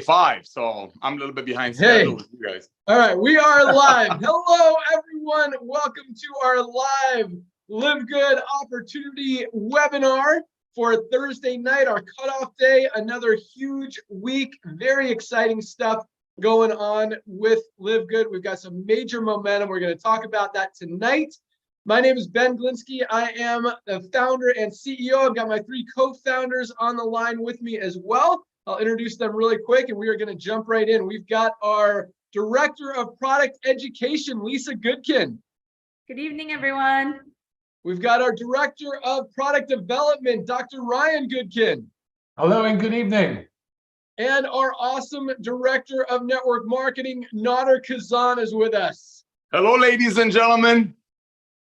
5, so I'm a little bit behind Hey. schedule with you guys. All right, we are live. Hello, everyone. Welcome to our live Live Good Opportunity webinar for Thursday night, our cutoff day. Another huge week. Very exciting stuff going on with Live Good. We've got some major momentum. We're going to talk about that tonight. My name is Ben Glinsky. I am the founder and CEO. I've got my 3 co-founders on the line with me as well. I'll introduce them really quick, and we are going to jump right in. We've got our Director of Product Education, Lisa Goodkin. Good evening, everyone. We've got our Director of Product Development, Dr. Ryan Goodkin. Hello and good evening. And our awesome Director of Network Marketing, Nader Kazan, is with us. Hello, ladies and gentlemen.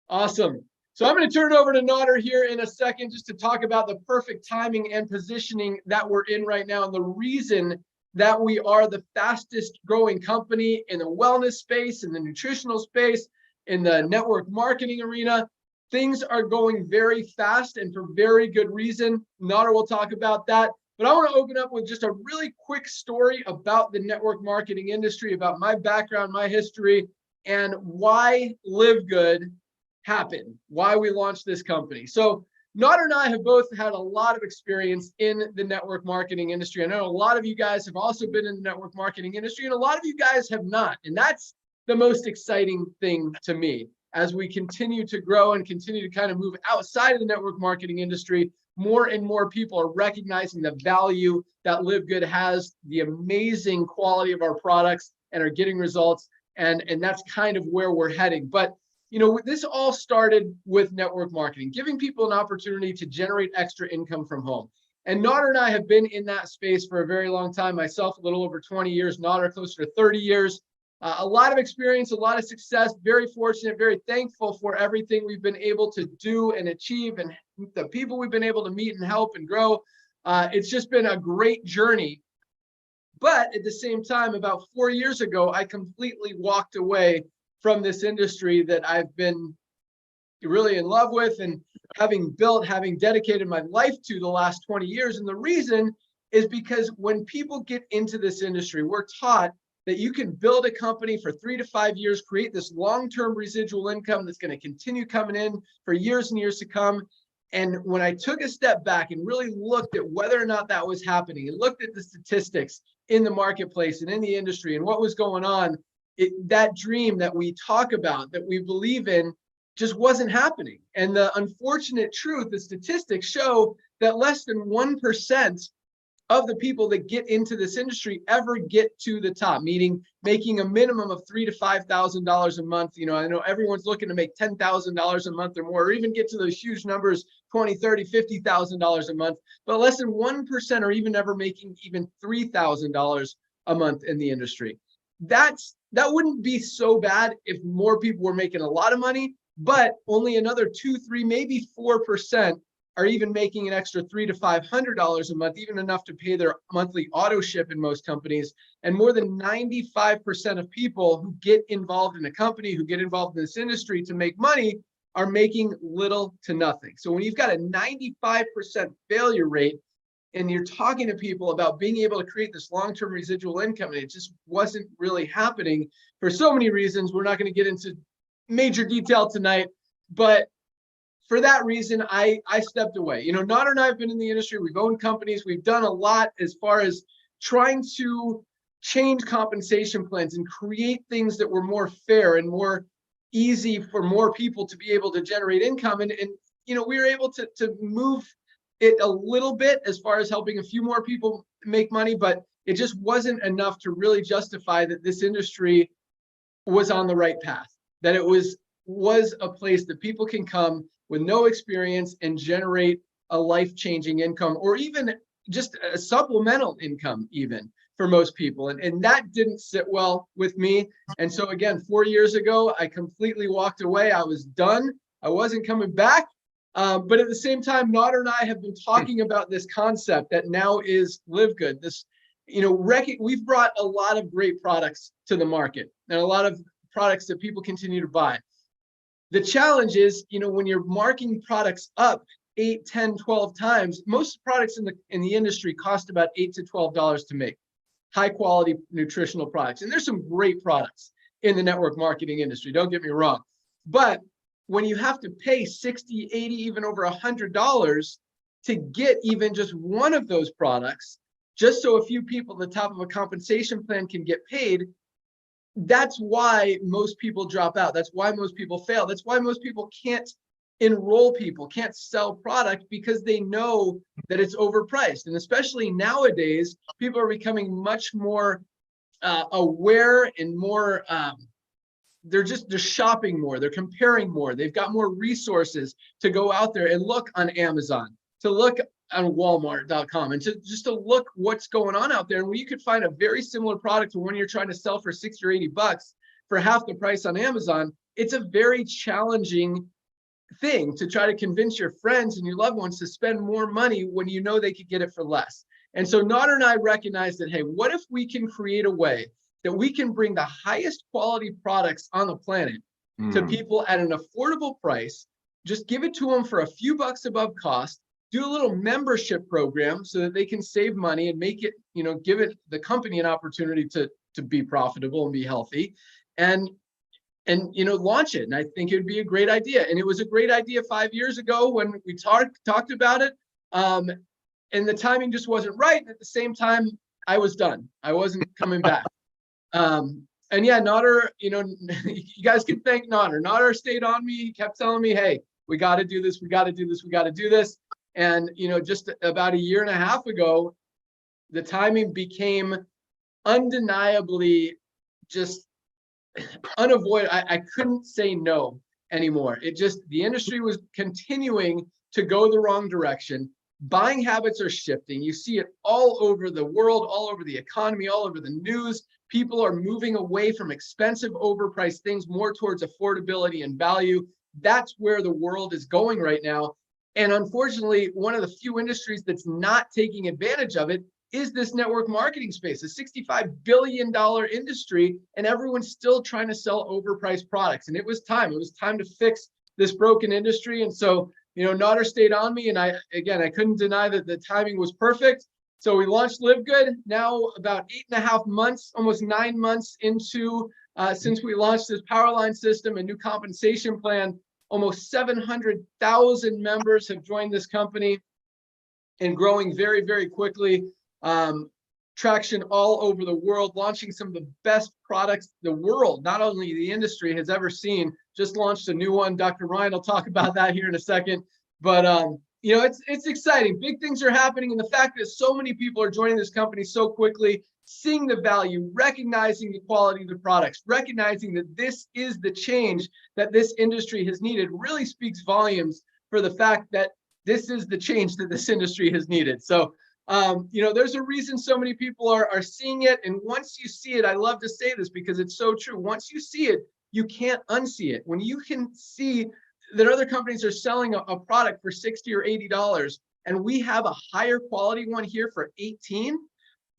Awesome. So I'm going to turn it over to Nader here in a second just to talk about the perfect timing and positioning that we're in right now and the reason that we are the fastest growing company in the wellness space, in the nutritional space, in the network marketing arena. Things are going very fast and for very good reason. Nader will talk about that. But I want to open up with just a really quick story about the network marketing industry, about my background, my history, and why Live Good happened, why we launched this company. So Nader and I have both had a lot of experience in the network marketing industry. I know a lot of you guys have also been in the network marketing industry, and a lot of you guys have not. And that's the most exciting thing to me. As we continue to grow and continue to kind of move outside of the network marketing industry, more and more people are recognizing the value that Live Good has, the amazing quality of our products, and are getting results. And that's kind of where we're heading. But you know, this all started with network marketing, giving people an opportunity to generate extra income from home. And Nader and I have been in that space for a very long time. Myself, a little over 20 years, Nader closer to 30 years. A lot of experience, a lot of success, very fortunate, very thankful for everything we've been able to do and achieve and the people we've been able to meet and help and grow. It's just been a great journey. But at the same time, about 4 years ago, I completely walked away from this industry that I've been really in love with and having dedicated my life to the last 20 years. And the reason is because when people get into this industry, we're taught that you can build a company for 3 to 5 years, create this long-term residual income that's going to continue coming in for years and years to come. And when I took a step back and really looked at whether or not that was happening and looked at the statistics in the marketplace and in the industry and what was going on, that dream that we talk about, that we believe in, just wasn't happening. And the unfortunate truth, the statistics show that less than 1% of the people that get into this industry ever get to the top, meaning making a minimum of $3,000 to $5,000 a month. You know, I know everyone's looking to make $10,000 a month or more, or even get to those huge numbers, $20,000, $30,000, $50,000 a month. But less than 1% are even ever making even $3,000 a month in the industry. That wouldn't be so bad if more people were making a lot of money, but only another 2, 3, maybe 4% are even making an extra $300 to $500 a month, even enough to pay their monthly auto ship in most companies. And more than 95% of people who get involved in a company, who get involved in this industry to make money, are making little to nothing. So when you've got a 95% failure rate, and you're talking to people about being able to create this long-term residual income, and it just wasn't really happening for so many reasons. We're not going to get into major detail tonight, but for that reason, I stepped away. You know, Nader and I have been in the industry. We've owned companies. We've done a lot as far as trying to change compensation plans and create things that were more fair and more easy for more people to be able to generate income. And you know, we were able to move it a little bit as far as helping a few more people make money, but it just wasn't enough to really justify that this industry was on the right path, that it was a place that people can come with no experience and generate a life-changing income, or even just a supplemental income even for most people. And that didn't sit well with me. And so again, 4 years ago, I completely walked away. I was done. I wasn't coming back. But at the same time, Nader and I have been talking about this concept that now is Live Good. This, you know, we've brought a lot of great products to the market and a lot of products that people continue to buy. The challenge is, you know, when you're marking products up 8, 10, 12 times, most products in the industry cost about $8 to $12 to make. high quality nutritional products. And there's some great products in the network marketing industry, don't get me wrong. But when you have to pay $60, $80, even over $100 to get even just one of those products, just so a few people at the top of a compensation plan can get paid, that's why most people drop out. That's why most people fail. That's why most people can't enroll people, can't sell product, because they know that it's overpriced. And especially nowadays, people are becoming much more aware and more, they're shopping more, they're comparing more, they've got more resources to go out there and look on Amazon, to look on Walmart.com, and to look what's going on out there. And when you could find a very similar product to one you're trying to sell for 60 or 80 bucks for half the price on Amazon, it's a very challenging thing to try to convince your friends and your loved ones to spend more money when you know they could get it for less. And so Nodder and I recognize that, hey, what if we can create a way that we can bring the highest quality products on the planet to people at an affordable price, just give it to them for a few bucks above cost, do a little membership program so that they can save money and make it, give it the company an opportunity to be profitable and be healthy, and launch it. And I think it would be a great idea. And it was a great idea 5 years ago when we talked about it. And the timing just wasn't right. And at the same time, I was done. I wasn't coming back. And yeah, Nodder, you guys can thank Nodder. Nodder stayed on me. He kept telling me, hey, we got to do this. We got to do this. We got to do this. And, just about 1.5 years ago, the timing became undeniably just unavoidable. I couldn't say no anymore. The industry was continuing to go the wrong direction. Buying habits are shifting. You see it all over the world, all over the economy, all over the news. People are moving away from expensive, overpriced things more towards affordability and value. That's where the world is going right now. And unfortunately, one of the few industries that's not taking advantage of it is this network marketing space, a $65 billion industry, and everyone's still trying to sell overpriced products. And it was time to fix this broken industry. And so, Nodder stayed on me, and I couldn't deny that the timing was perfect. So we launched LiveGood now about 8.5 months, almost 9 months into since we launched this POWERLINE system, a new compensation plan. Almost 700,000 members have joined this company and growing very, very quickly. Traction all over the world, launching some of the best products the world, not only the industry, has ever seen. Just launched a new one. Dr. Ryan will talk about that here in a second. But it's exciting. Big things are happening, and the fact that so many people are joining this company so quickly, seeing the value, recognizing the quality of the products, recognizing that this is the change that this industry has needed, really speaks volumes for the fact that this is the change that this industry has needed. So, there's a reason so many people are seeing it. And once you see it, I love to say this because it's so true. Once you see it, you can't unsee it. When you can see that other companies are selling a product for $60 or $80, and we have a higher quality one here for $18,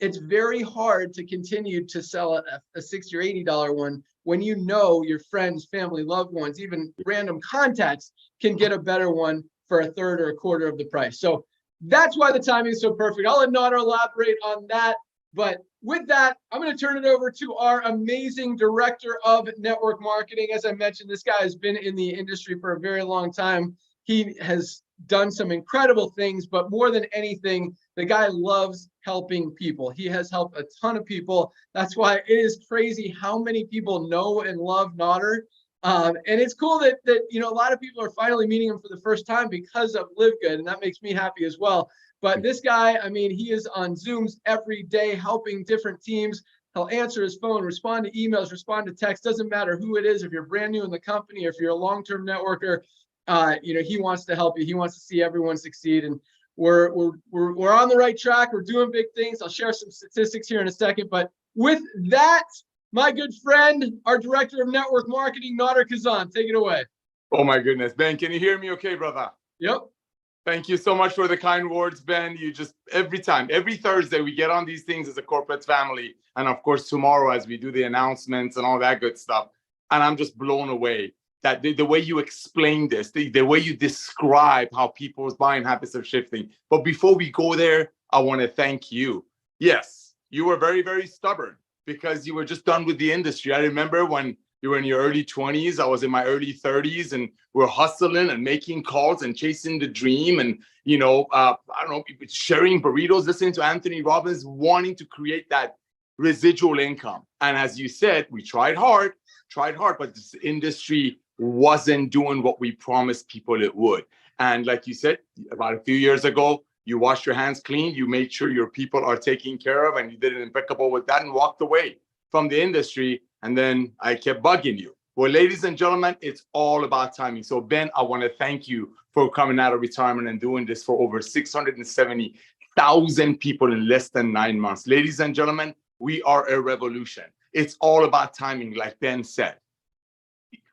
it's very hard to continue to sell a $60 or $80 one when your friends, family, loved ones, even random contacts can get a better one for a third or a quarter of the price. So that's why the timing is so perfect. I'll let Nodder elaborate on that. But with that, I'm going to turn it over to our amazing director of network marketing. As I mentioned, this guy has been in the industry for a very long time. He has done some incredible things, but more than anything, the guy loves helping people. He has helped a ton of people. That's why it is crazy how many people know and love Nodder. And it's cool that a lot of people are finally meeting him for the first time because of LiveGood, and that makes me happy as well. But this guy, he is on Zooms every day helping different teams. He'll answer his phone, respond to emails, respond to text. Doesn't matter who it is. If you're brand new in the company, or if you're a long-term networker, he wants to help you. He wants to see everyone succeed, and we're on the right track. We're doing big things. I'll share some statistics here in a second. But with that, my good friend, our director of network marketing, Nodder Kazan, take it away. Oh my goodness, Ben, can you hear me okay, brother? Yep. Thank you so much for the kind words, Ben. You just, every Thursday, we get on these things as a corporate family. And of course, tomorrow, as we do the announcements and all that good stuff. And I'm just blown away that the way you explain this, the way you describe how people's buying habits are shifting. But before we go there, I want to thank you. Yes, you were very, very stubborn because you were just done with the industry. I remember when you were in your early 20s, I was in my early 30s, and we're hustling and making calls and chasing the dream. And, I don't know, sharing burritos, listening to Anthony Robbins, wanting to create that residual income. And as you said, we tried hard, but this industry wasn't doing what we promised people it would. And like you said, about a few years ago, you washed your hands clean, you made sure your people are taken care of, and you did it impeccable with that and walked away from the industry. And then I kept bugging you. Well, ladies and gentlemen, it's all about timing. So Ben, I want to thank you for coming out of retirement and doing this for over 670,000 people in less than 9 months. Ladies and gentlemen, we are a revolution. It's all about timing, like Ben said.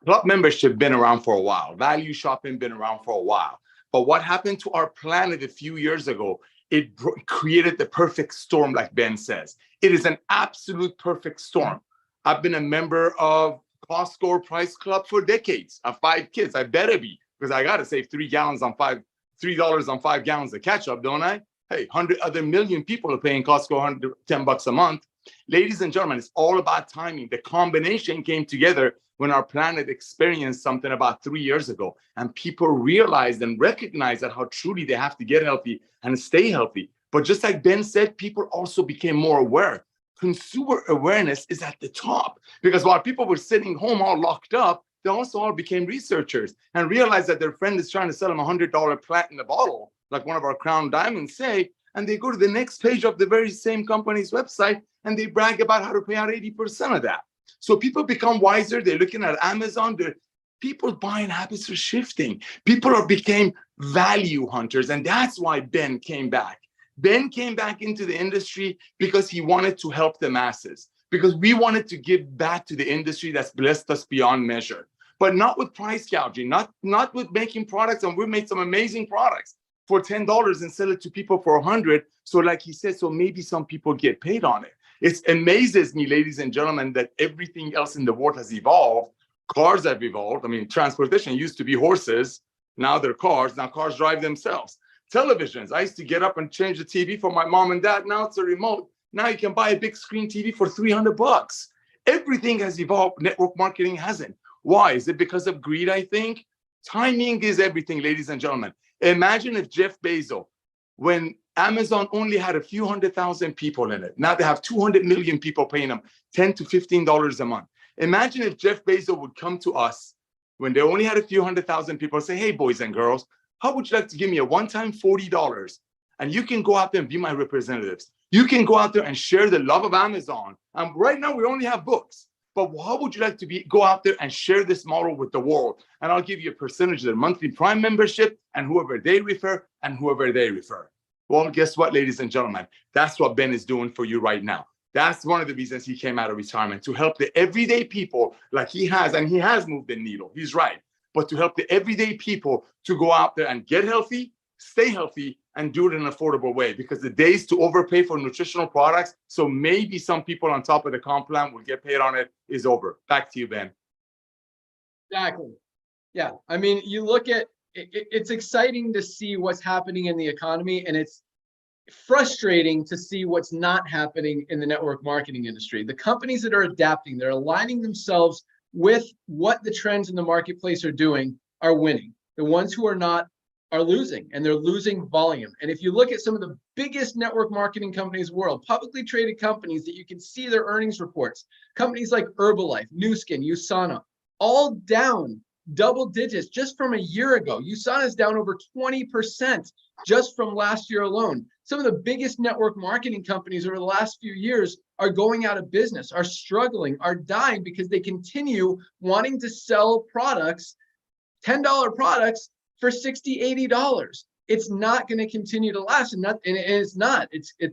Club membership been around for a while. Value shopping been around for a while. But what happened to our planet a few years ago? It created the perfect storm, like Ben says. It is an absolute perfect storm. I've been a member of Costco Price Club for decades. I have 5 kids. I better be, because I got to save $3 on 5 gallons of ketchup, don't I? Hey, 100 other million people are paying Costco $110 a month. Ladies and gentlemen, it's all about timing. The combination came together when our planet experienced something about 3 years ago, and people realized and recognized that how truly they have to get healthy and stay healthy. But just like Ben said, people also became more aware. Consumer awareness is at the top, because while people were sitting home all locked up, they also all became researchers and realized that their friend is trying to sell them $100 plant in a bottle, like one of our Crown Diamonds say, and they go to the next page of the very same company's website and they brag about how to pay out 80% of that. So people become wiser. They're looking at Amazon. People's buying habits are shifting. People became value hunters, and that's why Ben came back. Ben came back into the industry because he wanted to help the masses, because we wanted to give back to the industry that's blessed us beyond measure, but not with price gouging, not with making products. And we've made some amazing products for $10 and sell it to people for $100. So like he said, so maybe some people get paid on it. It amazes me, ladies and gentlemen, that everything else in the world has evolved. Cars have evolved. I mean, transportation used to be horses. Now they're cars. Now cars drive themselves. Televisions. I used to get up and change the TV for my mom and dad. Now it's a remote. Now you can buy a big screen TV for $300. Everything has evolved. Network marketing hasn't. Why? Is it because of greed, I think? Timing is everything, ladies and gentlemen. Imagine if Jeff Bezos, when Amazon only had a few 100,000 people in it, now they have 200 million people paying them $10 to $15 a month. Imagine if Jeff Bezos would come to us when they only had a few 100,000 people and say, hey, boys and girls, how would you like to give me a one-time $40? And you can go out there and be my representatives. You can go out there and share the love of Amazon. Right now, we only have books. But how would you like to go out there and share this model with the world? And I'll give you a percentage of their monthly Prime membership and whoever they refer. Well, guess what, ladies and gentlemen? That's what Ben is doing for you right now. That's one of the reasons he came out of retirement, to help the everyday people like he has, and he has moved the needle. He's right. But to help the everyday people to go out there and get healthy, stay healthy, and do it in an affordable way, because the days to overpay for nutritional products, so maybe some people on top of the comp plan will get paid on it, is over. Back to you, Ben. Exactly. Yeah. I mean, you look at it's exciting to see what's happening in the economy, and it's frustrating to see what's not happening in the network marketing industry. The companies that are adapting, they're aligning themselves with what the trends in the marketplace are doing, are winning. The ones who are not are losing, and they're losing volume. And if you look at some of the biggest network marketing companies in the world, publicly traded companies that you can see their earnings reports, companies like Herbalife, Nu Skin, USANA, all down double digits just from a year ago. USANA is down over 20% just from last year alone. Some of the biggest network marketing companies over the last few years are going out of business, are struggling, are dying because they continue wanting to sell products, $10 products, for $60, $80. It's not going to continue to last, and it's not.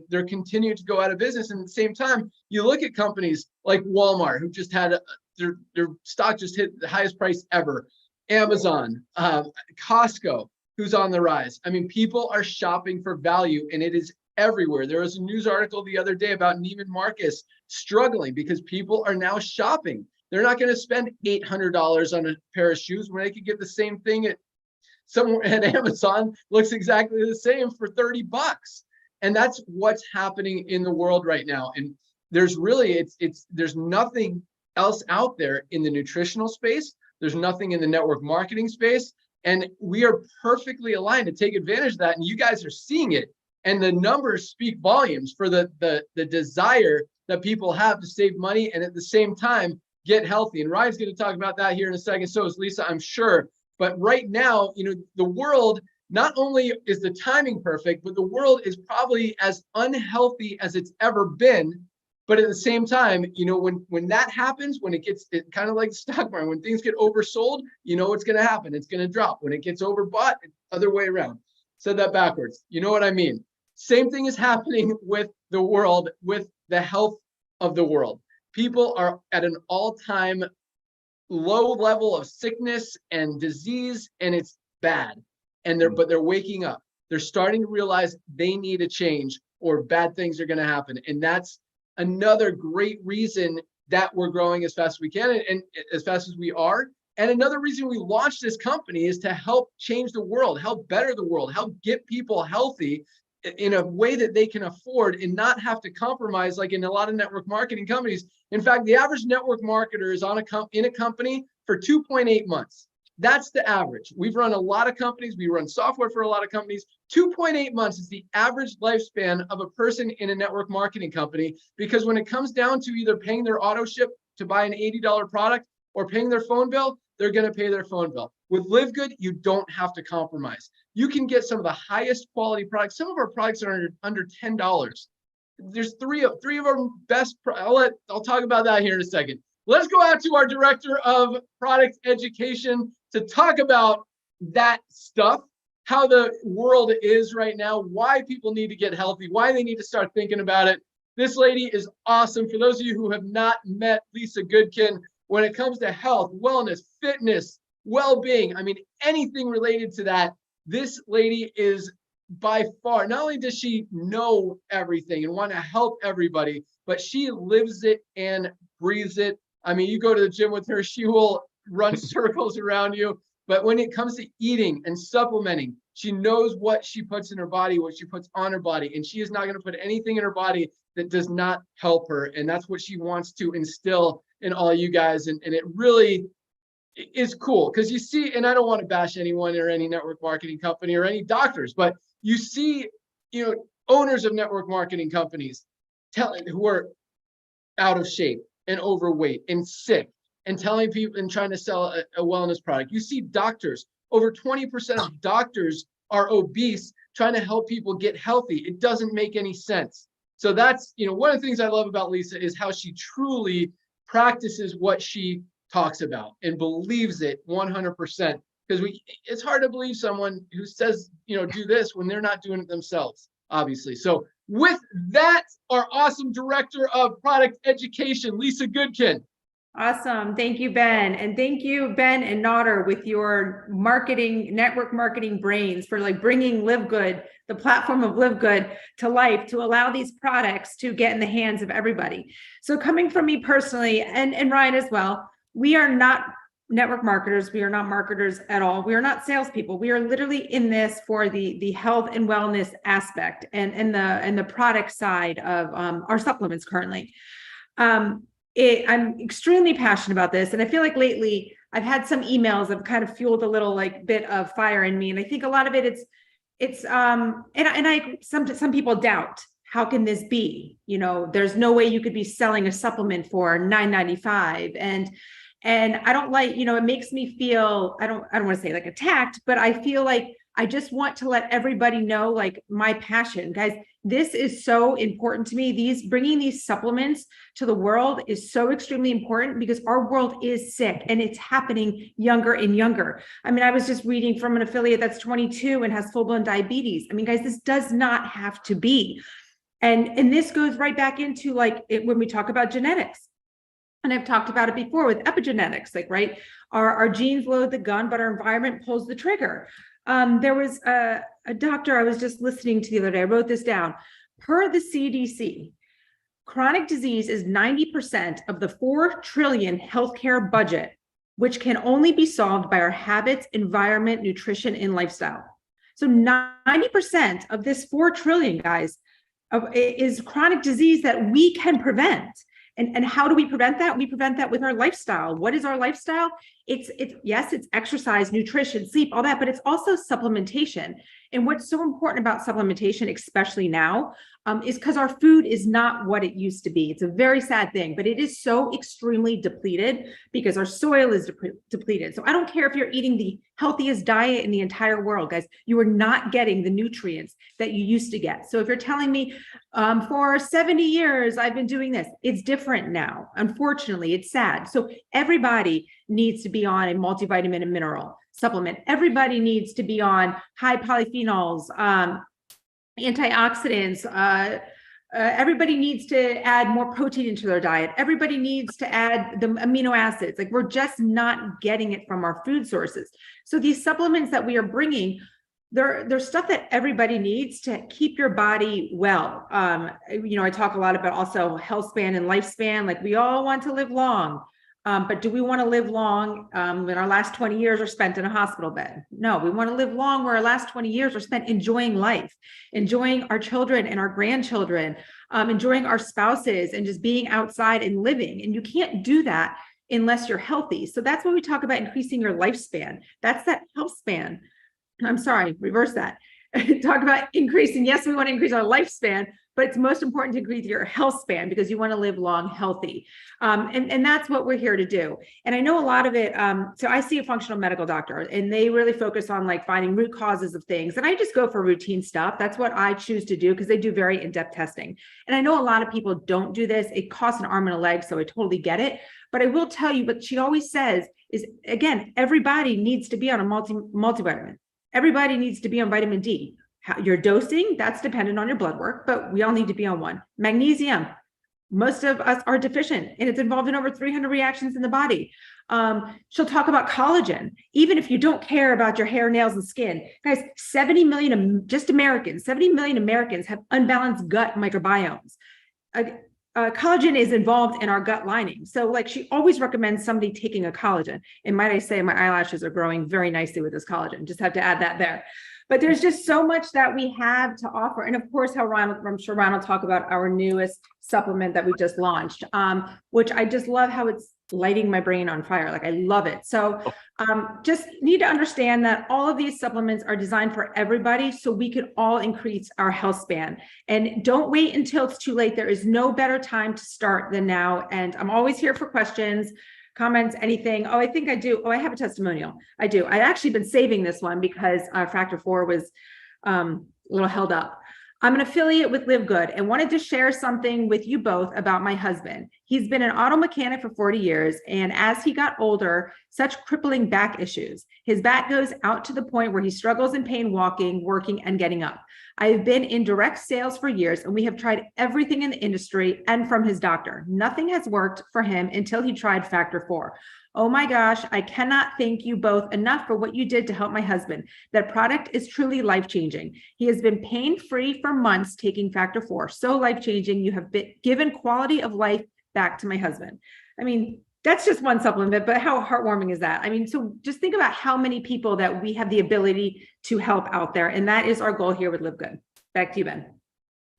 They're continuing to go out of business. And at the same time, you look at companies like Walmart, who just had their stock just hit the highest price ever. Amazon, Costco, who's on the rise. I mean, people are shopping for value, and it is everywhere. There was a news article the other day about Neiman Marcus struggling because people are now shopping. They're not going to spend $800 on a pair of shoes when they could get the same thing at somewhere at Amazon, looks exactly the same for $30. And that's what's happening in the world right now. And there's really, there's nothing else out there in the nutritional space. There's nothing in the network marketing space. And we are perfectly aligned to take advantage of that. And you guys are seeing it. And the numbers speak volumes for the desire that people have to save money and at the same time get healthy. And Ryan's going to talk about that here in a second. So is Lisa, I'm sure. But right now, the world, not only is the timing perfect, but the world is probably as unhealthy as it's ever been. But at the same time, when that happens, when it kind of like the stock market, when things get oversold, what's going to happen. It's going to drop. When it gets overbought, other way around. Said that backwards. You know what I mean? Same thing is happening with the world, with the health of the world. People are at an all-time low level of sickness and disease, and it's bad. And they're waking up. They're starting to realize they need a change or bad things are going to happen. And that's another great reason that we're growing as fast as we can and as fast as we are. And another reason we launched this company is to help change the world, help better the world, help get people healthy in a way that they can afford and not have to compromise like in a lot of network marketing companies. In fact, the average network marketer is in a company for 2.8 months. That's the average. We've run a lot of companies. We run software for a lot of companies. 2.8 months is the average lifespan of a person in a network marketing company, because when it comes down to either paying their auto ship to buy an $80 product or paying their phone bill, they're going to pay their phone bill. With LiveGood, you don't have to compromise. You can get some of the highest quality products. Some of our products are under $10. There's three of our best. I'll talk about that here in a second. Let's go out to our director of product education to talk about that stuff, how the world is right now, why people need to get healthy, why they need to start thinking about it. This lady is awesome. For those of you who have not met Lisa Goodkin, when it comes to health, wellness, fitness, well-being, I mean, anything related to that, this lady is by far, not only does she know everything and want to help everybody, but she lives it and breathes it. I mean, you go to the gym with her, she will run circles around you. But when it comes to eating and supplementing, she knows what she puts in her body, what she puts on her body, and she is not going to put anything in her body that does not help her. And that's what she wants to instill in all you guys. And it really is cool because you see, and I don't want to bash anyone or any network marketing company or any doctors, but you see, owners of network marketing companies who are out of shape and overweight and sick and telling people and trying to sell a wellness product. You see doctors, over 20% of doctors are obese, trying to help people get healthy. It doesn't make any sense. So that's, one of the things I love about Lisa is how she truly practices what she talks about and believes it 100%. Because it's hard to believe someone who says, do this when they're not doing it themselves, obviously. So with that, our awesome director of product education, Lisa Goodkin. Awesome. Thank you, Ben. And thank you, Ben and Nodder, with your network marketing brains for bringing LiveGood, the platform of LiveGood, to life to allow these products to get in the hands of everybody. So coming from me personally, and Ryan as well, we are not network marketers. We are not marketers at all. We are not salespeople. We are literally in this for the health and wellness aspect and the product side of our supplements currently. I'm extremely passionate about this. And I feel like lately I've had some emails that have kind of fueled a little bit of fire in me. And I think a lot of it some people doubt, how can this be? There's no way you could be selling a supplement for $9.95. And I don't it makes me feel, I don't want to say attacked, but I feel like I just want to let everybody know my passion. Guys, this is so important to me. Bringing these supplements to the world is so extremely important because our world is sick and it's happening younger and younger. I mean, I was just reading from an affiliate that's 22 and has full-blown diabetes. I mean, guys, this does not have to be. And this goes right back into when we talk about genetics. And I've talked about it before with epigenetics, right? Our genes load the gun, but our environment pulls the trigger. There was a doctor I was just listening to the other day. I wrote this down. Per the CDC, chronic disease is 90% of the $4 trillion healthcare budget, which can only be solved by our habits, environment, nutrition, and lifestyle. So 90% of this $4 trillion, guys, is chronic disease that we can prevent. And how do we prevent that? We prevent that with our lifestyle. What is our lifestyle? It's yes, it's exercise, nutrition, sleep, all that, but it's also supplementation. And what's so important about supplementation, especially now, is because our food is not what it used to be. It's a very sad thing, but it is so extremely depleted because our soil is depleted. So I don't care if you're eating the healthiest diet in the entire world, guys, you are not getting the nutrients that you used to get. So if you're telling me for 70 years, I've been doing this, it's different now. Unfortunately, it's sad. So everybody needs to be on a multivitamin and mineral supplement. Everybody needs to be on high polyphenols, antioxidants. Everybody needs to add more protein into their diet. Everybody needs to add the amino acids. Like, we're just not getting it from our food sources. So these supplements that we are bringing, they're stuff that everybody needs to keep your body well. I talk a lot about also health span and lifespan. Like, we all want to live long. But do we want to live long when our last 20 years are spent in a hospital bed? No, we want to live long where our last 20 years are spent enjoying life, enjoying our children and our grandchildren, enjoying our spouses, and just being outside and living. And you can't do that unless you're healthy. So that's when we talk about increasing your lifespan. That's that health span. I'm sorry, reverse that. Talk about increasing. Yes, we want to increase our lifespan, but it's most important to increase your health span because you want to live long, healthy. And that's what we're here to do. And I know a lot of it. So I see a functional medical doctor, and they really focus on like finding root causes of things. And I just go for routine stuff. That's what I choose to do because they do very in-depth testing. And I know a lot of people don't do this. It costs an arm and a leg, so I totally get it. But I will tell you what she always says is, again, everybody needs to be on a multivitamin. Everybody needs to be on vitamin D. Your dosing, that's dependent on your blood work, but we all need to be on one. Magnesium, most of us are deficient, and it's involved in over 300 reactions in the body. She'll talk about collagen. Even if you don't care about your hair, nails, and skin, guys, 70 million Americans have unbalanced gut microbiomes. Collagen is involved in our gut lining. So like, she always recommends somebody taking a collagen. And might I say, my eyelashes are growing very nicely with this collagen. Just have to add that there. But there's just so much that we have to offer. And of course, I'm sure Ron will talk about our newest supplement that we just launched, which I just love how it's lighting my brain on fire. Like, I love it. So just need to understand that all of these supplements are designed for everybody so we can all increase our health span. And don't wait until it's too late. There is no better time to start than now. And I'm always here for questions, comments, anything. Oh, I think I do. Oh, I have a testimonial. I do. I actually been saving this one because Factor 4 was a little held up. I'm an affiliate with LiveGood and wanted to share something with you both about my husband. He's been an auto mechanic for 40 years. And as he got older, such crippling back issues. His back goes out to the point where he struggles in pain walking, working, and getting up. I have been in direct sales for years, and we have tried everything in the industry and from his doctor. Nothing has worked for him until he tried Factor 4. Oh my gosh, I cannot thank you both enough for what you did to help my husband. That product is truly life-changing. He has been pain-free for months taking Factor 4. So life-changing. You have been given quality of life back to my husband. I mean, that's just one supplement, but how heartwarming is that? I mean, so just think about how many people that we have the ability to help out there. And that is our goal here with LiveGood. Back to you, Ben.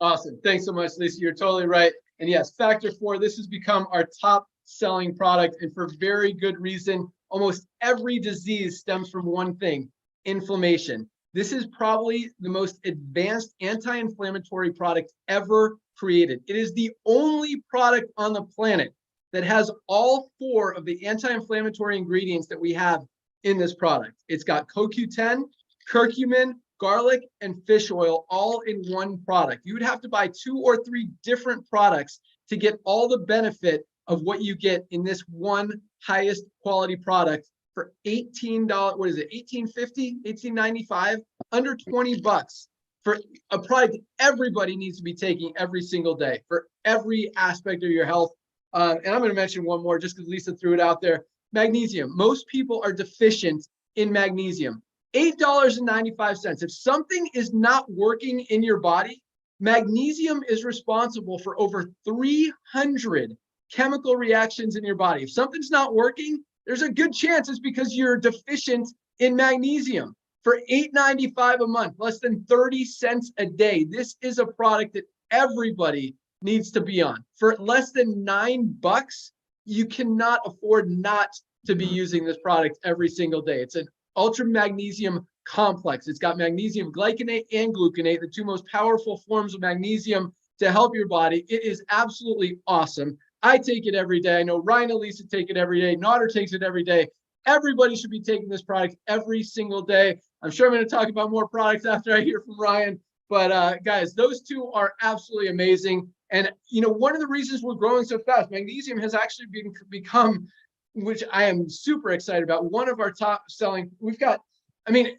Awesome. Thanks so much, Lisa. You're totally right. And yes, Factor 4, this has become our top selling product, and for very good reason. Almost every disease stems from one thing: inflammation. This is probably the most advanced anti-inflammatory product ever created. It is the only product on the planet that has all 4 of the anti-inflammatory ingredients that we have in this product. It's got CoQ10, curcumin, garlic, and fish oil all in one product. You would have to buy 2 or 3 different products to get all the benefit of what you get in this one highest quality product for $18. What is it? $18.50, $18.95, under $20 for a product everybody needs to be taking every single day for every aspect of your health. And I'm going to mention one more just because Lisa threw it out there. Magnesium. Most people are deficient in magnesium. $8.95. If something is not working in your body, magnesium is responsible for over 300 chemical reactions in your body. If something's not working, there's a good chance it's because you're deficient in magnesium. For $8.95 a month, less than 30 cents a day, this is a product that everybody needs to be on. For less than $9, you cannot afford not to be using this product every single day. It's an ultra magnesium complex. It's got magnesium glycinate and gluconate, the two most powerful forms of magnesium to help your body. It is absolutely awesome. I take it every day. I know Ryan and Lisa take it every day. Nodder takes it every day. Everybody should be taking this product every single day. I'm sure I'm going to talk about more products after I hear from Ryan. But guys, those two are absolutely amazing. And, you know, one of the reasons we're growing so fast, magnesium has actually become, which I am super excited about, one of our top selling. We've got, I mean,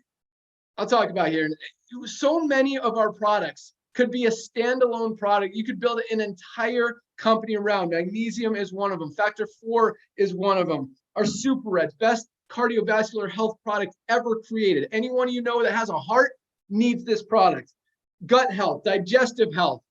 I'll talk about here. So many of our products could be a standalone product. You could build an entire company around. Magnesium is one of them. Factor 4 is one of them. Our Super Reds, best cardiovascular health product ever created. Anyone you know that has a heart needs this product. Gut health, digestive health,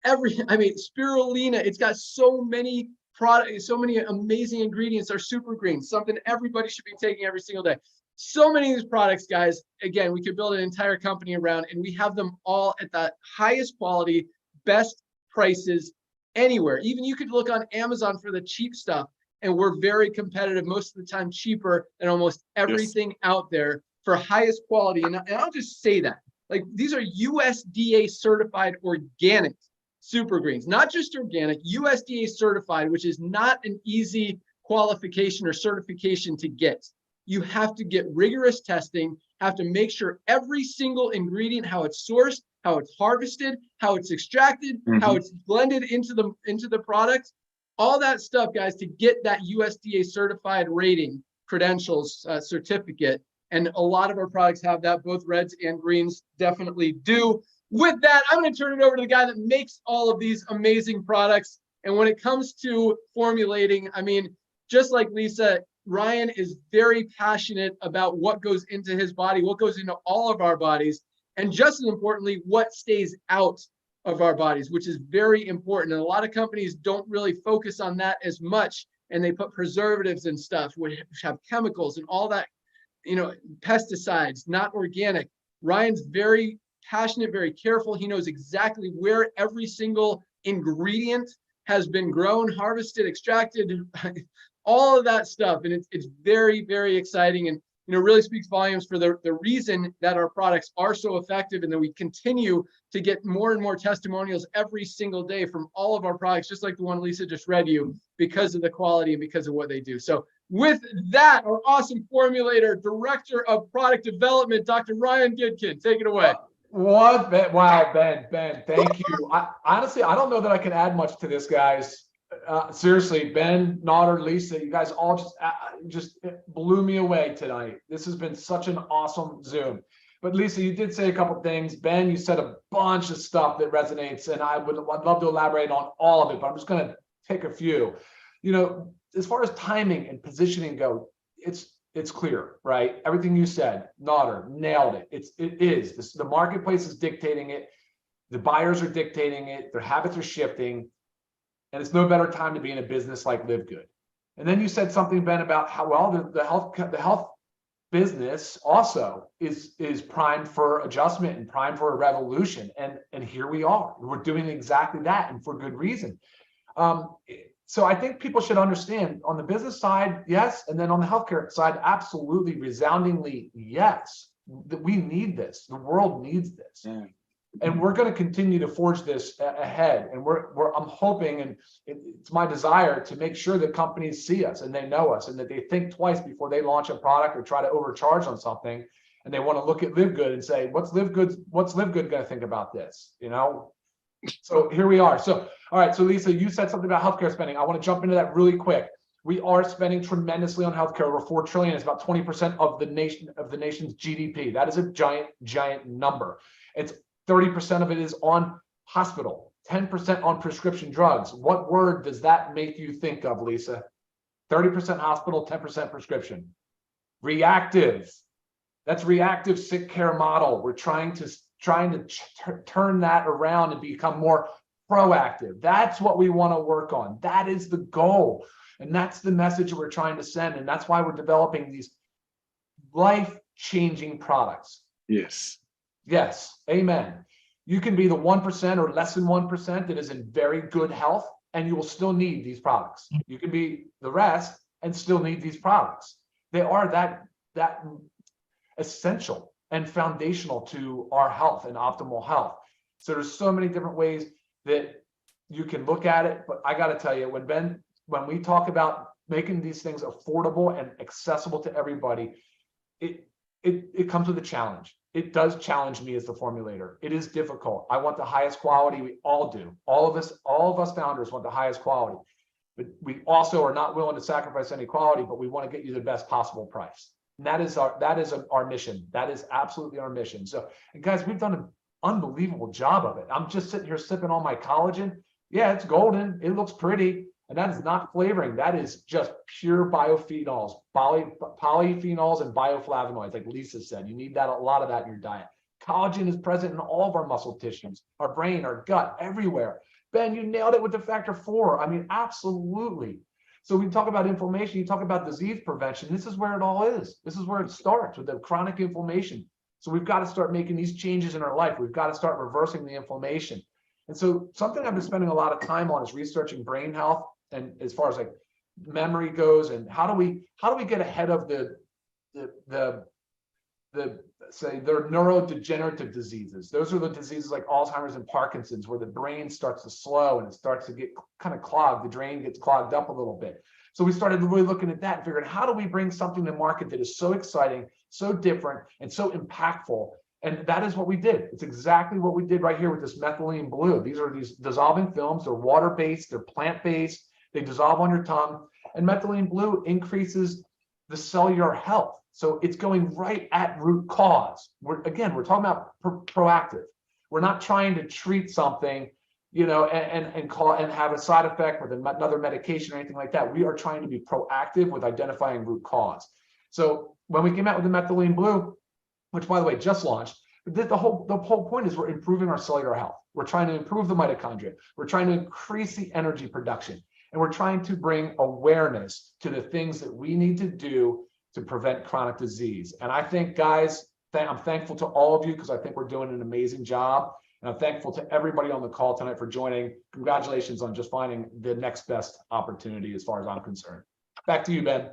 spirulina. It's got so many products, so many amazing ingredients. Our Super Greens, something everybody should be taking every single day. So many of these products, guys, again, we could build an entire company around, and we have them all at the highest quality, best prices anywhere. Even you could look on Amazon for the cheap stuff, and we're very competitive, most of the time cheaper than almost everything out there for highest quality. And I'll just say that, like, these are USDA certified organic Super Greens, not just organic, USDA certified, which is not an easy qualification or certification to get. You have to get rigorous testing, have to make sure every single ingredient, how it's sourced, how it's harvested, how it's extracted, how it's blended into the product, all that stuff, guys, to get that USDA certified rating, credentials, certificate. And a lot of our products have that. Both reds and greens definitely do. With that, I'm going to turn it over to the guy that makes all of these amazing products. And when it comes to formulating, I mean, just like Lisa, Ryan is very passionate about what goes into his body, what goes into all of our bodies, and just as importantly, what stays out of our bodies, which is very important. And a lot of companies don't really focus on that as much, and they put preservatives and stuff which have chemicals and all that, you know, pesticides, not organic. Ryan's very passionate, very careful. He knows exactly where every single ingredient has been grown, harvested, extracted, all of that stuff. And it's very, very exciting, and, you know, really speaks volumes for the reason that our products are so effective, and that we continue to get more and more testimonials every single day from all of our products, just like the one Lisa just read you, because of the quality and because of what they do. So with that, our awesome formulator, director of product development, Dr. Ryan Goodkin, take it away. What? Wow, Ben, thank you. Honestly, I don't know that I can add much to this, guys. Seriously, Ben, Nodder, Lisa, you guys all just blew me away tonight. This has been such an awesome Zoom. But Lisa, you did say a couple things. Ben, you said a bunch of stuff that resonates, and I'd love to elaborate on all of it, but I'm just going to take a few. You know, as far as timing and positioning go, it's clear, right? Everything you said, Nodder, nailed it. It is. The marketplace is dictating it. The buyers are dictating it. Their habits are shifting. And it's no better time to be in a business like LiveGood. And then you said something, Ben, about how well the health business also is primed for adjustment and primed for a revolution. And here we are. We're doing exactly that, and for good reason. So I think people should understand, on the business side, yes, and then on the healthcare side, absolutely, resoundingly yes. That we need this. The world needs this. Yeah. And we're going to continue to forge this ahead. And I'm hoping, and it's my desire, to make sure that companies see us and they know us, and that they think twice before they launch a product or try to overcharge on something. And they want to look at LiveGood and say, what's LiveGood going to think about this? You know? So here we are. So, all right. So Lisa, you said something about healthcare spending. I want to jump into that really quick. We are spending tremendously on healthcare. Over $4 trillion. It's about 20% of the nation's GDP. That is a giant number. It's 30% of it is on hospital, 10% on prescription drugs. What word does that make you think of, Lisa? 30% hospital, 10% prescription. Reactive. That's reactive sick care model. We're trying to turn that around and become more proactive. That's what we want to work on. That is the goal. And that's the message we're trying to send. And that's why we're developing these life-changing products. Yes. Yes. Amen. You can be the 1% or less than 1% that is in very good health, and you will still need these products. You can be the rest and still need these products. They are that essential and foundational to our health and optimal health. So there's so many different ways that you can look at it. But I got to tell you, when we talk about making these things affordable and accessible to everybody, it comes with a challenge. It does challenge me as the formulator. It is difficult. I want the highest quality. We all do. All of us founders want the highest quality, but we also are not willing to sacrifice any quality, but we want to get you the best possible price. And that is our mission. That is absolutely our mission. So, and guys, we've done an unbelievable job of it. I'm just sitting here sipping on my collagen. Yeah, it's golden. It looks pretty. And that is not flavoring. That is just pure biophenols, polyphenols and bioflavonoids, like Lisa said. You need a lot of that in your diet. Collagen is present in all of our muscle tissues, our brain, our gut, everywhere. Ben, you nailed it with the factor 4. I mean, absolutely. So we talk about inflammation, you talk about disease prevention. This is where it all is. This is where it starts, with the chronic inflammation. So we've got to start making these changes in our life. We've got to start reversing the inflammation. And so something I've been spending a lot of time on is researching brain health. And as far as like memory goes, and how do we get ahead of the neurodegenerative diseases? Those are the diseases like Alzheimer's and Parkinson's, where the brain starts to slow and it starts to get kind of clogged. The drain gets clogged up a little bit. So we started really looking at that and figuring, how do we bring something to market that is so exciting, so different, and so impactful? And that is what we did. It's exactly what we did right here with this methylene blue. These are these dissolving films. They're water-based, they're plant-based. They dissolve on your tongue, and methylene blue increases the cellular health. So it's going right at root cause. We're talking about proactive. We're not trying to treat something, and have a side effect with another medication or anything like that. We are trying to be proactive with identifying root cause. So when we came out with the methylene blue, which by the way just launched, the whole point is we're improving our cellular health. We're trying to improve the mitochondria. We're trying to increase the energy production. And we're trying to bring awareness to the things that we need to do to prevent chronic disease. And I think, guys, I'm thankful to all of you because I think we're doing an amazing job. And I'm thankful to everybody on the call tonight for joining. Congratulations on just finding the next best opportunity as far as I'm concerned. Back to you, Ben.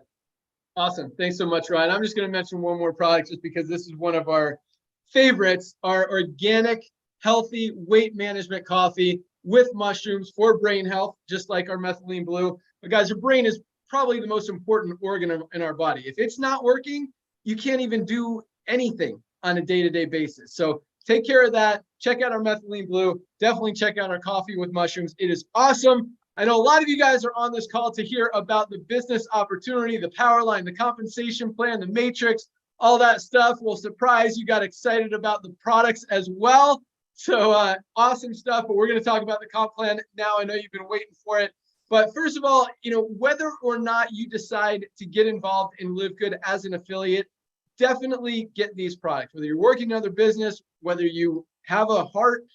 Awesome. Thanks so much, Ryan. I'm just going to mention one more product just because this is one of our favorites, our organic, healthy weight management coffee with mushrooms for brain health, just like our methylene blue. But guys, your brain is probably the most important organ in our body. If it's not working, you can't even do anything on a day-to-day basis. So take care of that. Check out our methylene blue. Definitely check out our coffee with mushrooms. It is awesome. I know a lot of you guys are on this call to hear about the business opportunity, the POWERLINE, the compensation plan, the matrix, all that stuff. Will surprise you got excited about the products as well. So awesome stuff, but we're going to talk about the comp plan now. I know you've been waiting for it. But first of all, whether or not you decide to get involved in LiveGood as an affiliate, definitely get these products. Whether you're working another business, whether you have a heart,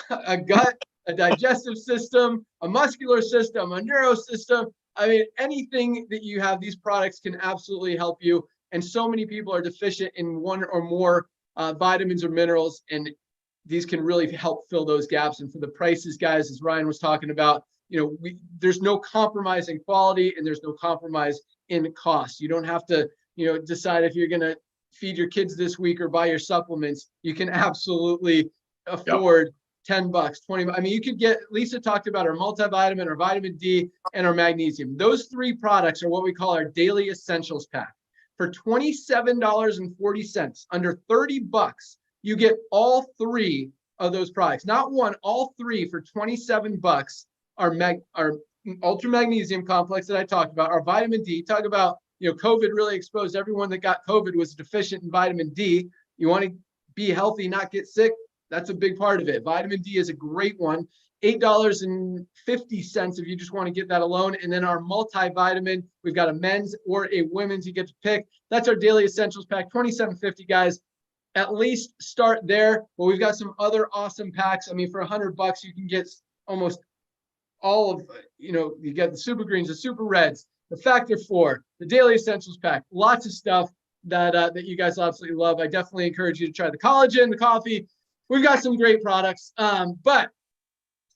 a gut, a digestive system, a muscular system, a neuro system, I mean, anything that you have, these products can absolutely help you. And so many people are deficient in one or more vitamins or minerals, and these can really help fill those gaps. And for the prices, guys, as Ryan was talking about, there's no compromise in quality and there's no compromise in cost. You don't have to, decide if you're going to feed your kids this week or buy your supplements. You can absolutely afford $10, $20. I mean, you could get, Lisa talked about our multivitamin, our vitamin D, and our magnesium. Those 3 products are what we call our daily essentials pack. For $27.40, under $30, you get all 3 of those products, not one, all 3 for $27. Our ultra magnesium complex that I talked about, our vitamin D. Talk about, COVID really exposed everyone that got COVID was deficient in vitamin D. You want to be healthy, not get sick. That's a big part of it. Vitamin D is a great one. $8.50 if you just want to get that alone. And then our multivitamin, we've got a men's or a women's, you get to pick. That's our daily essentials pack, $27.50, guys. At least start there. But we've got some other awesome packs. I mean, for $100, you can get almost all of, you get the super greens, the super reds, the factor 4, the daily essentials pack, lots of stuff that you guys absolutely love. I definitely encourage you to try the collagen, the coffee, we've got some great products. But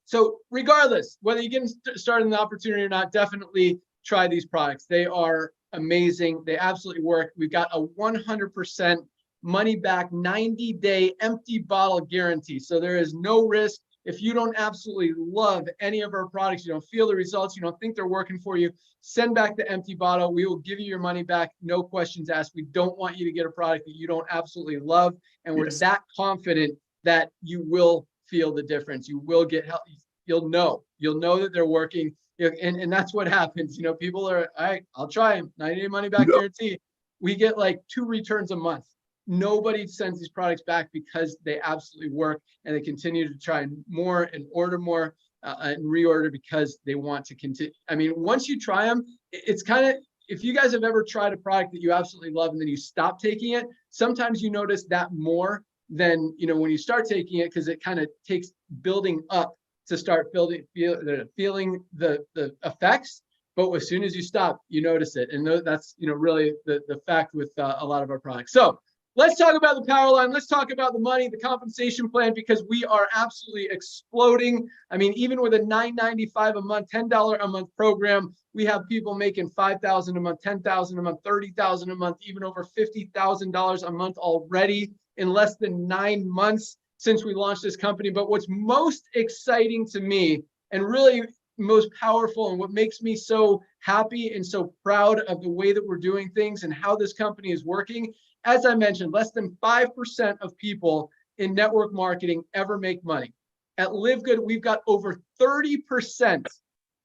so regardless, whether you get started in the opportunity or not, definitely try these products. They are amazing. They absolutely work. We've got a 100% money back 90-day empty bottle guarantee. So there is no risk. If you don't absolutely love any of our products, you don't feel the results, you don't think they're working for you, send back the empty bottle. We will give you your money back. No questions asked. We don't want you to get a product that you don't absolutely love. And we're that confident that you will feel the difference. You will get help. You'll know that they're working. And that's what happens. You know, people are, all right, I'll try them. 90-day money back guarantee. We get like 2 returns a month. Nobody sends these products back because they absolutely work, and they continue to try more and order more and reorder because they want to continue. I mean, once you try them, it's kind of, if you guys have ever tried a product that you absolutely love and then you stop taking it, sometimes you notice that more than, you know, when you start taking it, because it kind of takes building up to start feeling the effects. But as soon as you stop, you notice it. And that's, you know, really the fact with a lot of our products. So let's talk about the POWERLINE. Let's talk about the money, the compensation plan, because we are absolutely exploding. I mean, even with a $9.95 a month, $10 a month program, we have people making $5,000 a month, $10,000 a month, $30,000 a month, even over $50,000 a month already in less than 9 months since we launched this company. But what's most exciting to me, and really most powerful, and what makes me so happy and so proud of the way that we're doing things and how this company is working, as I mentioned, less than 5% of people in network marketing ever make money. At LiveGood, we've got over 30%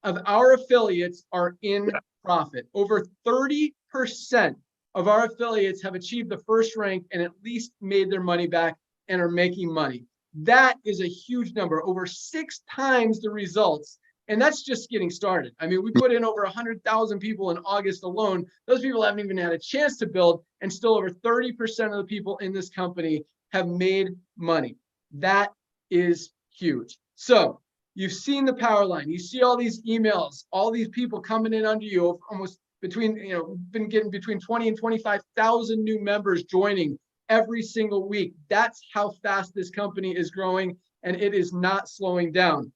of our affiliates are in profit. Over 30% of our affiliates have achieved the first rank and at least made their money back and are making money. That is a huge number, over 6 times the results. And that's just getting started. I mean, we put in over 100,000 people in August alone. Those people haven't even had a chance to build, and still over 30% of the people in this company have made money. That is huge. So you've seen the POWERLINE. You see all these emails, all these people coming in under you, almost between, you know, been getting between 20 and 25,000 new members joining every single week. That's how fast this company is growing, and it is not slowing down.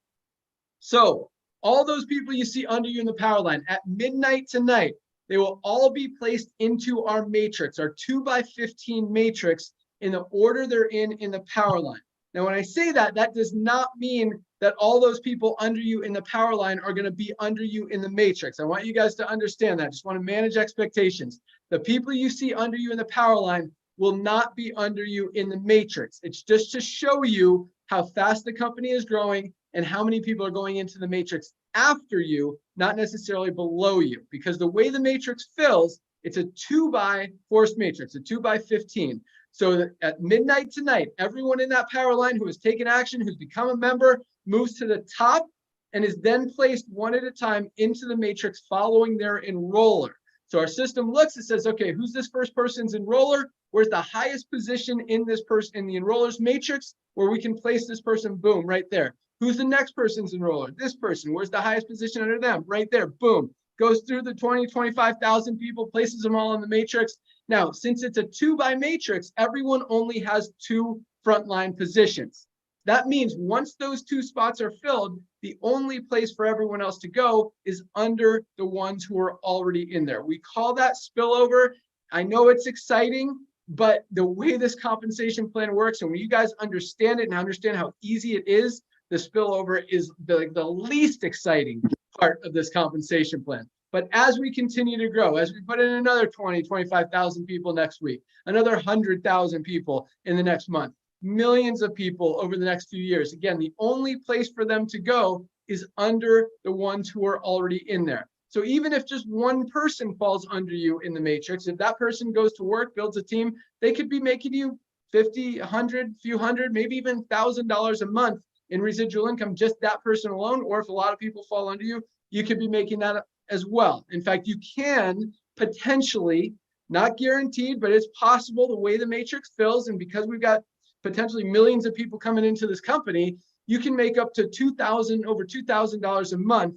So all those people you see under you in the POWERLINE, at midnight tonight, they will all be placed into our matrix, our 2x15 matrix, in the order they're in the POWERLINE. Now, when I say that, that does not mean that all those people under you in the POWERLINE are going to be under you in the matrix. I want you guys to understand that. I just want to manage expectations. The people you see under you in the POWERLINE will not be under you in the matrix. It's just to show you how fast the company is growing and how many people are going into the matrix after you, not necessarily below you. Because the way the matrix fills, it's a 2x forced matrix, a 2x15. So that at midnight tonight, everyone in that POWERLINE who has taken action, who's become a member, moves to the top and is then placed one at a time into the matrix following their enroller. So our system looks, it says, okay, who's this first person's enroller? Where's the highest position in this person in the enroller's matrix where we can place this person? Boom, right there. Who's the next person's enroller? This person. Where's the highest position under them? Right there. Boom. Goes through the 20, 25,000 people, places them all in the matrix. Now, since it's a 2x matrix, everyone only has 2 frontline positions. That means once those 2 spots are filled, the only place for everyone else to go is under the ones who are already in there. We call that spillover. I know it's exciting, but the way this compensation plan works, and when you guys understand it and understand how easy it is, the spillover is the least exciting part of this compensation plan. But as we continue to grow, as we put in another 20, 25,000 people next week, another 100,000 people in the next month, millions of people over the next few years, again, the only place for them to go is under the ones who are already in there. So even if just one person falls under you in the matrix, if that person goes to work, builds a team, they could be making you 50, 100, few hundred, maybe even $1,000 a month in residual income, just that person alone. Or if a lot of people fall under you, you could be making that as well. In fact, you can potentially, not guaranteed, but it's possible the way the matrix fills, and because we've got potentially millions of people coming into this company, you can make up to over $2,000 a month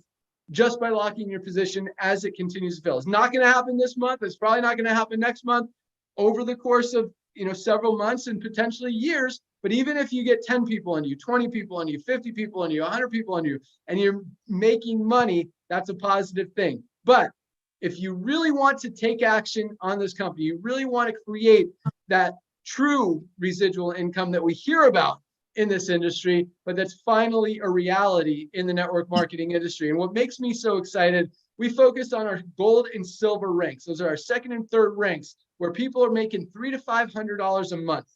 just by locking your position as it continues to fill. It's not going to happen this month. It's probably not going to happen next month. Over the course of several months and potentially years. But even if you get 10 people on you, 20 people on you, 50 people on you, 100 people on you, and you're making money, that's a positive thing. But if you really want to take action on this company, you really want to create that true residual income that we hear about in this industry, but that's finally a reality in the network marketing industry. And what makes me so excited, we focused on our gold and silver ranks. Those are our second and third ranks, where people are making $300 to $500 a month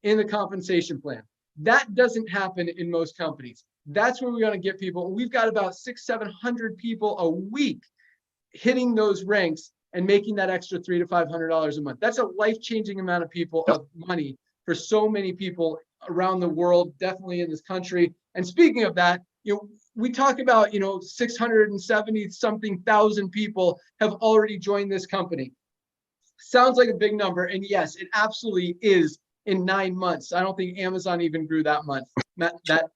in the compensation plan. That doesn't happen in most companies. That's where we're going to get people. We've got about 600-700 people a week hitting those ranks and making that extra $300 to $500 a month. That's a life-changing amount of people of money for so many people around the world, definitely in this country. And speaking of that, we talk about 670 something thousand people have already joined this company. Sounds like a big number, and yes, it absolutely is. In 9 months, I don't think Amazon even grew that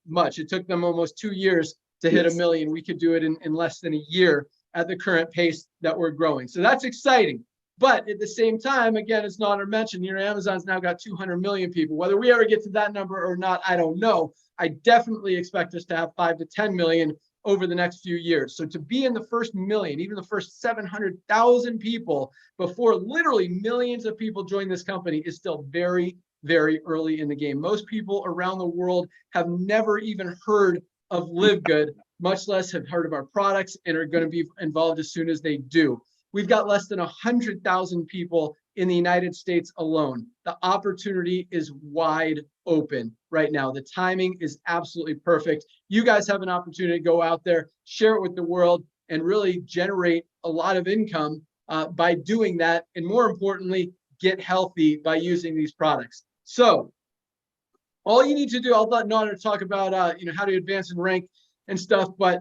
much. It took them almost 2 years to hit 1 million. We could do it in less than a year at the current pace that we're growing. So that's exciting. But at the same time, again, as Nader mentioned, Amazon's now got 200 million people. Whether we ever get to that number or not, I don't know. I definitely expect us to have 5 to 10 million over the next few years. So to be in the first million, even the first 700,000 people before literally millions of people join this company is still very, very early in the game. Most people around the world have never even heard of LiveGood, much less have heard of our products and are going to be involved as soon as they do. We've got less than 100,000 people in the United States alone. The opportunity is wide open right now. The timing is absolutely perfect. You guys have an opportunity to go out there, share it with the world, and really generate a lot of income by doing that. And more importantly, get healthy by using these products. So all you need to do, I'll let Nader talk about how to advance and rank and stuff, but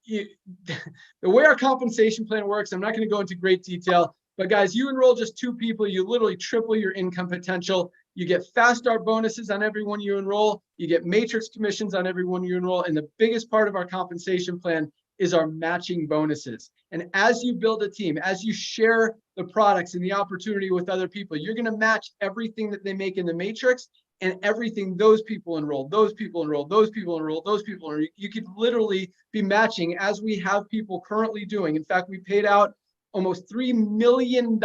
the way our compensation plan works, I'm not going to go into great detail, but guys, you enroll just 2 people, you literally triple your income potential. You get fast start bonuses on everyone you enroll. You get matrix commissions on everyone you enroll. And the biggest part of our compensation plan is our matching bonuses. And as you build a team, as you share the products and the opportunity with other people, you're going to match everything that they make in the matrix and everything those people enroll, those people enroll, those people enroll, those people enroll. You could literally be matching, as we have people currently doing. In fact, we paid out almost $3 million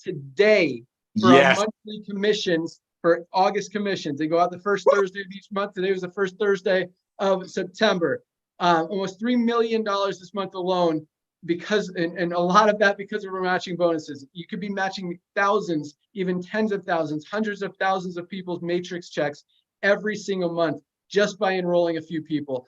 today for our monthly commissions, for August commissions. They go out the first Thursday of each month. Today was the first Thursday of September. Almost $3 million this month alone, because and a lot of that because of our matching bonuses. You could be matching thousands, even tens of thousands, hundreds of thousands of people's matrix checks every single month just by enrolling a few people.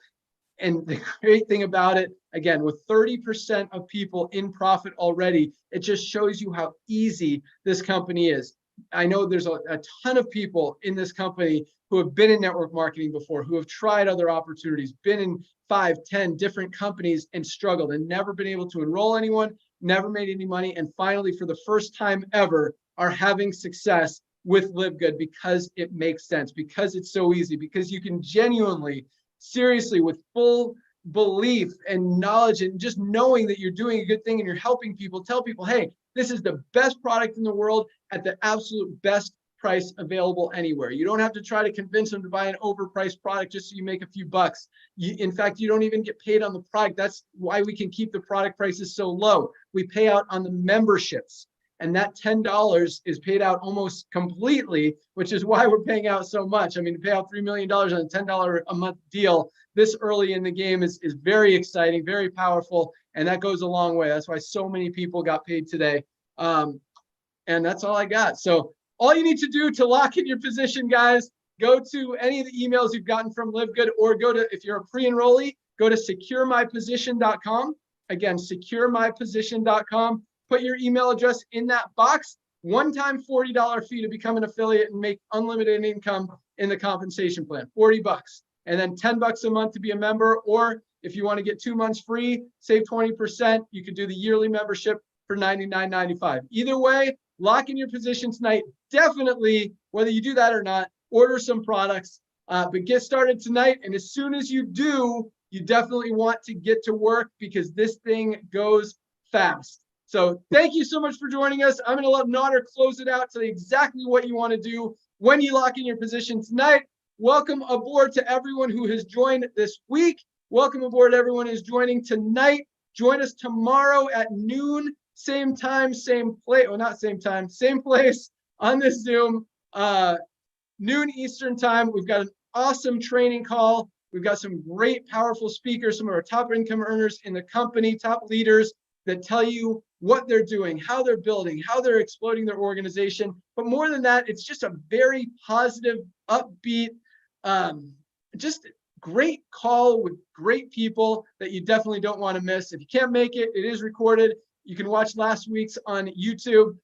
And the great thing about it, again, with 30% of people in profit already, it just shows you how easy this company is. I know there's a ton of people in this company who have been in network marketing before, who have tried other opportunities, been in 5, 10 different companies and struggled and never been able to enroll anyone, never made any money, and finally, for the first time ever, are having success with LiveGood because it makes sense, because it's so easy, because you can genuinely, seriously, with full belief and knowledge and just knowing that you're doing a good thing and you're helping people, tell people, hey, this is the best product in the world at the absolute best price available anywhere. You don't have to try to convince them to buy an overpriced product just so you make a few bucks. In fact, you don't even get paid on the product. That's why we can keep the product prices so low. We pay out on the memberships, and that $10 is paid out almost completely, which is why we're paying out so much. I mean, to pay out $3 million on a $10 a month deal this early in the game is very exciting, very powerful, and that goes a long way. That's why so many people got paid today. And that's all I got. So all you need to do to lock in your position, guys, go to any of the emails you've gotten from LiveGood, or go to, if you're a pre-enrollee, go to securemyposition.com. Again, securemyposition.com. Put your email address in that box. One-time $40 fee to become an affiliate and make unlimited income in the compensation plan, $40. And then $10 a month to be a member. Or if you want to get 2 months free, save 20%, you can do the yearly membership for $99.95. Either way, lock in your position tonight. Definitely, whether you do that or not, order some products, but get started tonight. And as soon as you do, you definitely want to get to work, because this thing goes fast. So thank you so much for joining us. I'm going to let Nodder close it out to exactly what you want to do when you lock in your position tonight. Welcome aboard to everyone who has joined this week. Welcome aboard everyone who's joining tonight. Join us tomorrow at noon, same time, same place. Well, not same time, same place on this Zoom, noon Eastern time. We've got an awesome training call. We've got some great, powerful speakers, some of our top income earners in the company, top leaders that tell you what they're doing, how they're building, how they're exploding their organization. But more than that, it's just a very positive, upbeat, just great call with great people that you definitely don't want to miss. If you can't make it, it is recorded. You can watch last week's on YouTube.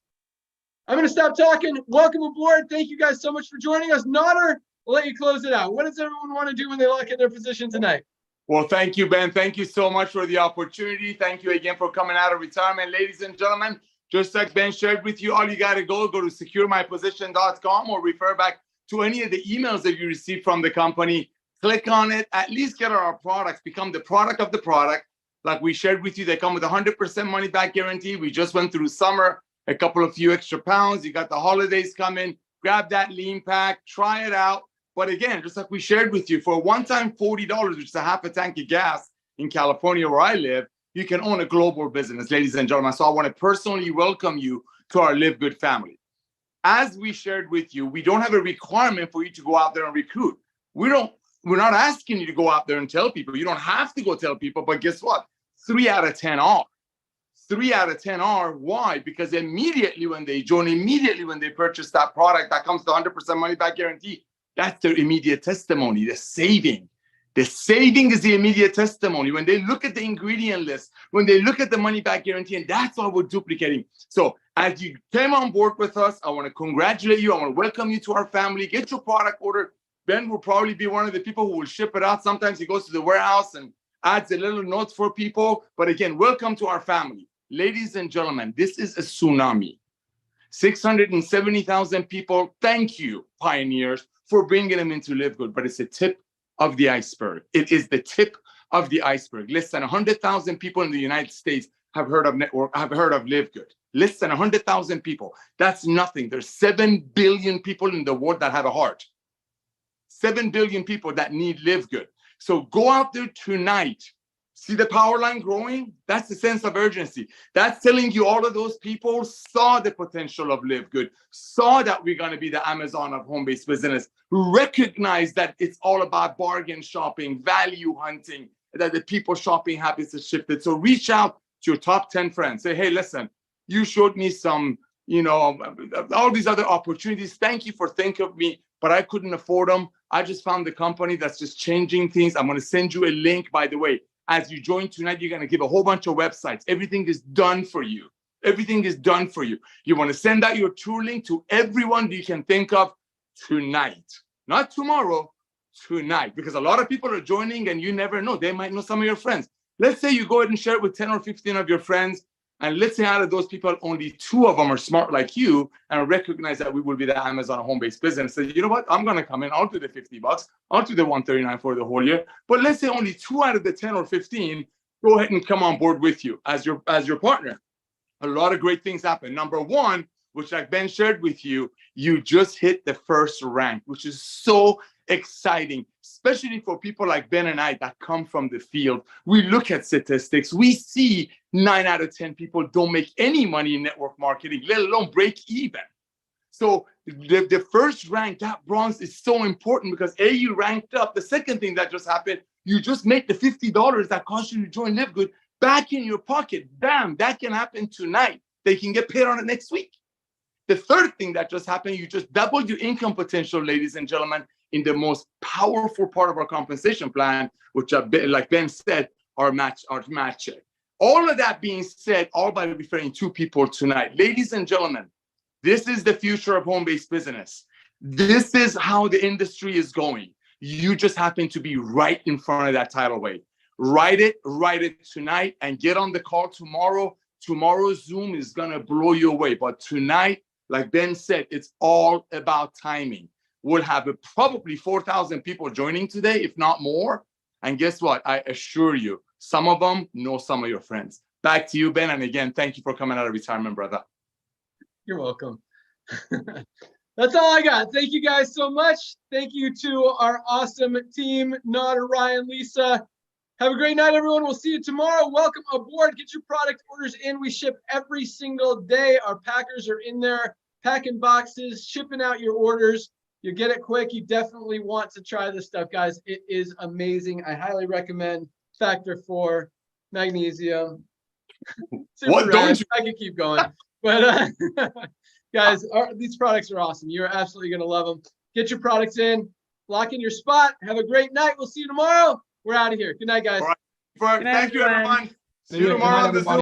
I'm going to stop talking. Welcome aboard. Thank you guys so much for joining us. Nodder, we'll let you close it out. What does everyone want to do when they lock in their position tonight? Well, thank you, Ben. Thank you so much for the opportunity. Thank you again for coming out of retirement. Ladies and gentlemen, just like Ben shared with you, all you got to go to securemyposition.com or refer back to any of the emails that you received from the company. Click on it, at least get our products, become the product of the product. Like we shared with you, they come with 100% money back guarantee. We just went through summer, a couple of few extra pounds. You got the holidays coming. Grab that lean pack, try it out. But again, just like we shared with you, for a one-time $40, which is a half a tank of gas in California where I live, you can own a global business, ladies and gentlemen. So I want to personally welcome you to our LiveGood family. As we shared with you, we don't have a requirement for you to go out there and recruit. We're not asking you to go out there and tell people. You don't have to go tell people, but guess what? 3 out of 10 are. 3 out of 10 are. Why? Because immediately when they join, immediately when they purchase that product that comes to 100% money back guarantee, that's their immediate testimony, the saving. The saving is the immediate testimony. When they look at the ingredient list, when they look at the money back guarantee, and that's what we're duplicating. So as you came on board with us, I want to congratulate you. I want to welcome you to our family. Get your product ordered. Ben will probably be one of the people who will ship it out. Sometimes he goes to the warehouse and adds a little notes for people. But again, welcome to our family. Ladies and gentlemen, this is a tsunami. 670,000 people. Thank you, pioneers, for bringing them into LiveGood. But it's the tip of the iceberg. It is the tip of the iceberg. Less than 100,000 people in the United States have heard of LiveGood. Less than 100,000 people. That's nothing. There's 7 billion people in the world that have a heart. 7 billion people that need LiveGood. So go out there tonight. See the power line growing? That's the sense of urgency. That's telling you all of those people saw the potential of LiveGood, saw that we're going to be the Amazon of home-based business, recognize that it's all about bargain shopping, value hunting, that the people shopping habits have shifted. So reach out to your top 10 friends. Say, hey, listen, you showed me some, all these other opportunities. Thank you for thinking of me, but I couldn't afford them. I just found the company that's just changing things. I'm going to send you a link, by the way. As you join tonight, you're going to give a whole bunch of websites. Everything is done for you. Everything is done for you. You want to send out your tour link to everyone you can think of tonight. Not tomorrow, tonight. Because a lot of people are joining and you never know. They might know some of your friends. Let's say you go ahead and share it with 10 or 15 of your friends. And let's say out of those people, only 2 of them are smart like you and recognize that we will be the Amazon home-based business. So you know what? I'm going to come in. I'll do the $50. I'll do the $139 for the whole year. But let's say only 2 out of the 10 or 15 go ahead and come on board with you as your partner. A lot of great things happen. Number one, which like Ben shared with you, you just hit the first rank, which is so exciting, especially for people like Ben and I that come from the field. We look at statistics. We see 9 out of 10 people don't make any money in network marketing, let alone break even. So the first rank, that bronze, is so important because A, you ranked up. The second thing that just happened, you just make the $50 that cost you to join LiveGood back in your pocket. Bam, that can happen tonight. They can get paid on it next week. The third thing that just happened, you just doubled your income potential, ladies and gentlemen, in the most powerful part of our compensation plan, which, like Ben said, our match check. All of that being said, all by referring to people tonight. Ladies and gentlemen, this is the future of home-based business. This is how the industry is going. You just happen to be right in front of that tidal wave. Write it tonight and get on the call tomorrow. Tomorrow's Zoom is going to blow you away. But tonight, like Ben said, it's all about timing. We'll have probably 4,000 people joining today, if not more. And guess what? I assure you, some of them know some of your friends. Back to you, Ben. And again, thank you for coming out of retirement, brother. You're welcome. That's all I got. Thank you guys so much. Thank you to our awesome team, Nodder, Ryan, Lisa. Have a great night, everyone. We'll see you tomorrow. Welcome aboard. Get your product orders in. We ship every single day. Our packers are in there packing boxes, shipping out your orders. You get it quick. You definitely want to try this stuff, guys. It is amazing. I highly recommend Factor 4, magnesium. What don't you? I can keep going. But guys, these products are awesome. You're absolutely going to love them. Get your products in. Lock in your spot. Have a great night. We'll see you tomorrow. We're out of here. Good night, guys. All right. Thank you, everyone. See you Good tomorrow night, on the Zoom. everybody.